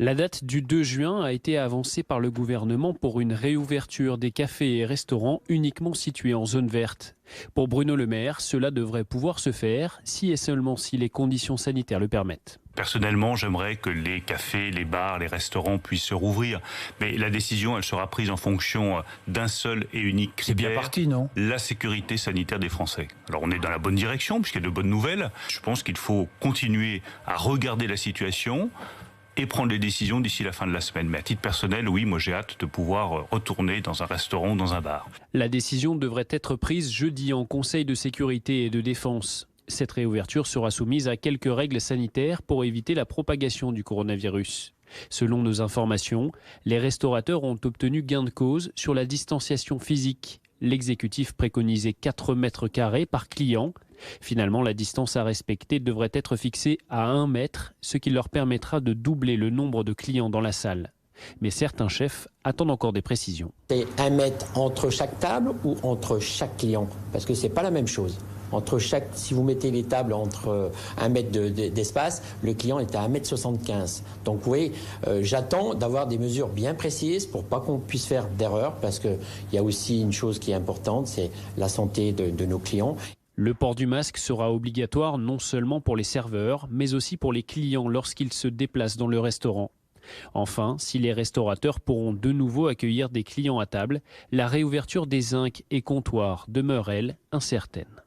La date du 2 juin a été avancée par le gouvernement pour une réouverture des cafés et restaurants uniquement situés en zone verte. Pour Bruno Le Maire, cela devrait pouvoir se faire si et seulement si les conditions sanitaires le permettent. Personnellement, j'aimerais que les cafés, les bars, les restaurants puissent se rouvrir. Mais la décision, elle sera prise en fonction d'un seul et unique critère. C'est bien parti, non? La sécurité sanitaire des Français. Alors on est dans la bonne direction puisqu'il y a de bonnes nouvelles. Je pense qu'il faut continuer à regarder la situation et prendre les décisions d'ici la fin de la semaine. Mais à titre personnel, oui, moi j'ai hâte de pouvoir retourner dans un restaurant ou dans un bar. La décision devrait être prise jeudi en Conseil de sécurité et de défense. Cette réouverture sera soumise à quelques règles sanitaires pour éviter la propagation du coronavirus. Selon nos informations, les restaurateurs ont obtenu gain de cause sur la distanciation physique. L'exécutif préconisait 4 mètres carrés par client. Finalement, la distance à respecter devrait être fixée à 1 mètre, ce qui leur permettra de doubler le nombre de clients dans la salle. Mais certains chefs attendent encore des précisions. C'est 1 mètre entre chaque table ou entre chaque client? Parce que ce n'est pas la même chose. Si vous mettez les tables entre 1 mètre d'espace, le client est à 1,75 m. Donc vous voyez, j'attends d'avoir des mesures bien précises pour pas qu'on puisse faire d'erreur, parce qu'il y a aussi une chose qui est importante, c'est la santé de nos clients. Le port du masque sera obligatoire non seulement pour les serveurs, mais aussi pour les clients lorsqu'ils se déplacent dans le restaurant. Enfin, si les restaurateurs pourront de nouveau accueillir des clients à table, la réouverture des zincs et comptoirs demeure, elle, incertaine.